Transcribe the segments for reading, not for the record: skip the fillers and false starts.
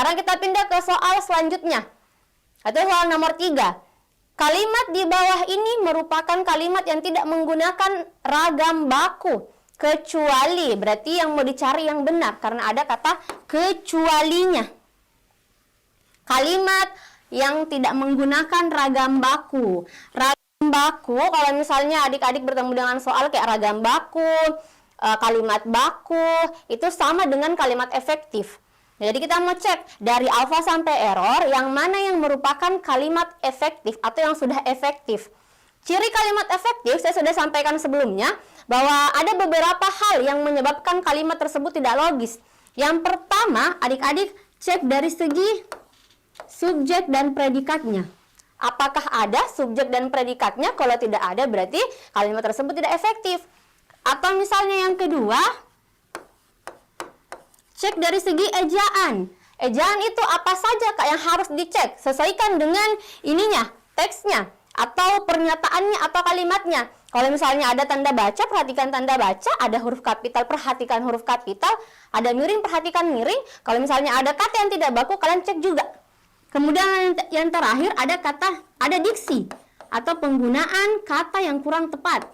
Sekarang kita pindah ke soal selanjutnya. Atau soal nomor 3. Kalimat di bawah ini merupakan kalimat yang tidak menggunakan ragam baku. Kecuali, berarti yang mau dicari yang benar. Karena ada kata kecualinya. Kalimat yang tidak menggunakan ragam baku. Ragam baku, kalau misalnya adik-adik bertemu dengan soal kayak ragam baku, kalimat baku, itu sama dengan kalimat efektif. Jadi kita mau cek dari alfa sampai error yang mana yang merupakan kalimat efektif atau yang sudah efektif. Ciri kalimat efektif saya sudah sampaikan sebelumnya bahwa ada beberapa hal yang menyebabkan kalimat tersebut tidak logis. Yang pertama, adik-adik cek dari segi subjek dan predikatnya. Apakah ada subjek dan predikatnya? Kalau tidak ada berarti kalimat tersebut tidak efektif. Atau misalnya yang kedua, cek dari segi ejaan. Ejaan itu apa saja Kak yang harus dicek? Sesuaikan dengan ininya, teksnya, atau pernyataannya, atau kalimatnya. Kalau misalnya ada tanda baca, perhatikan tanda baca. Ada huruf kapital, perhatikan huruf kapital. Ada miring, perhatikan miring. Kalau misalnya ada kata yang tidak baku, kalian cek juga. Kemudian yang terakhir ada diksi, atau penggunaan kata yang kurang tepat.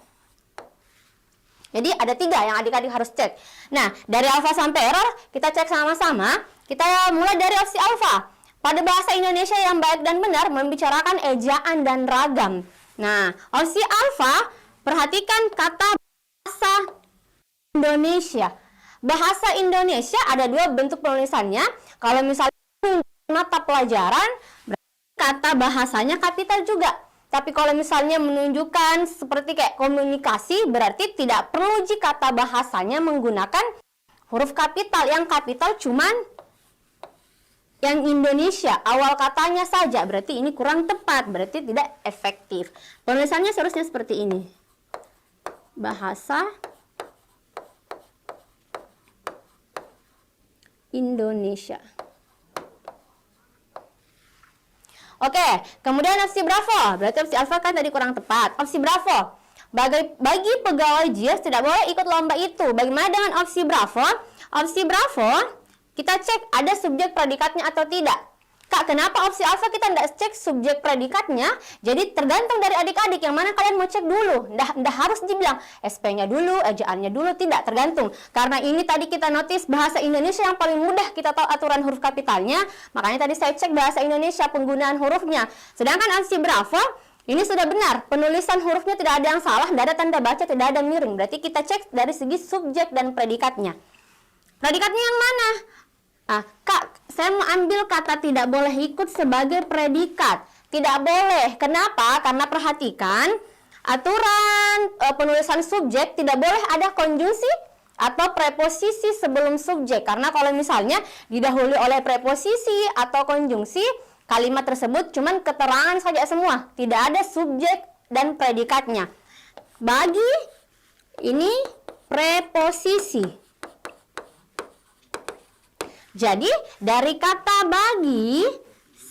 Jadi ada 3 yang adik-adik harus cek. Nah, dari alfa sampai error, kita cek sama-sama. Kita mulai dari opsi alfa. Pada bahasa Indonesia yang baik dan benar, membicarakan ejaan dan ragam. Nah, opsi alfa, perhatikan kata bahasa Indonesia. Bahasa Indonesia ada 2 bentuk penulisannya. Kalau misalnya mata pelajaran, kata bahasanya kapital juga. Tapi kalau misalnya menunjukkan seperti kayak komunikasi, berarti tidak perlu jika kata bahasanya menggunakan huruf kapital. Yang kapital cuman yang Indonesia, awal katanya saja. Berarti ini kurang tepat, berarti tidak efektif. Penulisannya seharusnya seperti ini. Bahasa Indonesia. Oke, kemudian opsi bravo. Berarti opsi alfa kan tadi kurang tepat. Opsi bravo. Bagi pegawai JIS tidak boleh ikut lomba itu. Bagaimana dengan opsi bravo? Opsi bravo, kita cek ada subjek predikatnya atau tidak. Kak, kenapa opsi alfa kita tidak cek subjek predikatnya? Jadi tergantung dari adik-adik yang mana kalian mau cek dulu. Nggak harus dibilang SP-nya dulu, ejaannya dulu, tidak, tergantung. Karena ini tadi kita notice bahasa Indonesia yang paling mudah kita tahu aturan huruf kapitalnya. Makanya tadi saya cek bahasa Indonesia penggunaan hurufnya. Sedangkan opsi bravo, ini sudah benar. Penulisan hurufnya tidak ada yang salah, tidak ada tanda baca, tidak ada miring. Berarti kita cek dari segi subjek dan predikatnya. Predikatnya yang mana? Nah, Kak, saya mau ambil kata tidak boleh ikut sebagai predikat. Tidak boleh. Kenapa? Karena perhatikan aturan penulisan subjek tidak boleh ada konjungsi atau preposisi sebelum subjek. Karena kalau misalnya didahului oleh preposisi atau konjungsi, kalimat tersebut cuman keterangan saja semua. Tidak ada subjek dan predikatnya. Bagi ini preposisi. Jadi, dari kata bagi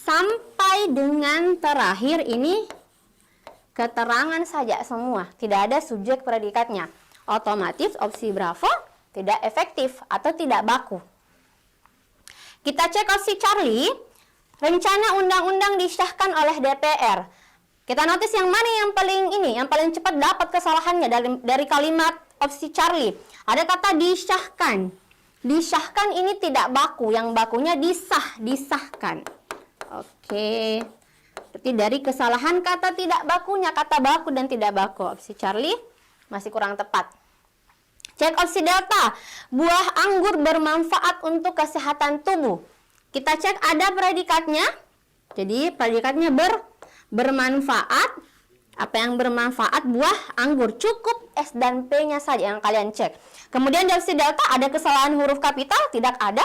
sampai dengan terakhir ini keterangan saja semua. Tidak ada subjek predikatnya. Otomatis opsi bravo tidak efektif atau tidak baku. Kita cek opsi Charlie. Rencana undang-undang disahkan oleh DPR. Kita notice yang mana yang paling cepat dapat kesalahannya dari kalimat opsi Charlie. Ada kata disahkan. Disahkan ini tidak baku, yang bakunya disahkan. Oke. Berarti dari kesalahan kata tidak bakunya, kata baku dan tidak baku. Opsi Charlie masih kurang tepat. Cek opsi delta. Buah anggur bermanfaat untuk kesehatan tubuh. Kita cek ada predikatnya. Jadi predikatnya bermanfaat. Apa yang bermanfaat? Buah anggur. Cukup S dan P-nya saja yang kalian cek. Kemudian di opsi delta ada kesalahan huruf kapital? Tidak ada.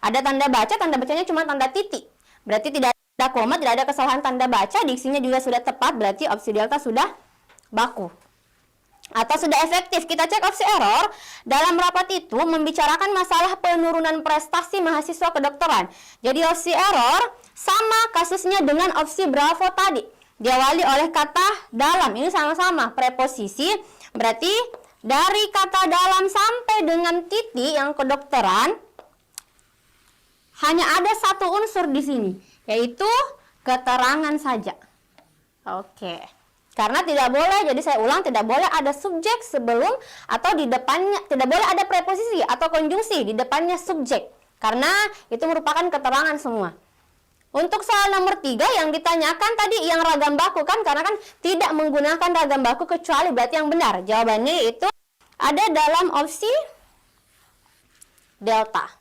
Ada tanda baca, tanda bacanya cuma tanda titik. Berarti tidak ada koma, tidak ada kesalahan tanda baca. Diksinya juga sudah tepat, berarti opsi delta sudah baku. Atau sudah efektif. Kita cek opsi error. Dalam rapat itu membicarakan masalah penurunan prestasi mahasiswa kedokteran. Jadi opsi error sama kasusnya dengan opsi bravo tadi. Diawali oleh kata dalam. Ini sama-sama preposisi. Berarti dari kata dalam sampai dengan titik yang kedokteran hanya ada satu unsur di sini, yaitu keterangan saja. Oke. Karena tidak boleh, jadi saya ulang, tidak boleh ada subjek sebelum atau di depannya, tidak boleh ada preposisi atau konjungsi di depannya subjek. Karena itu merupakan keterangan semua. Untuk soal nomor 3 yang ditanyakan tadi yang ragam baku kan, karena kan tidak menggunakan ragam baku kecuali berarti yang benar. Jawabannya itu ada dalam opsi delta.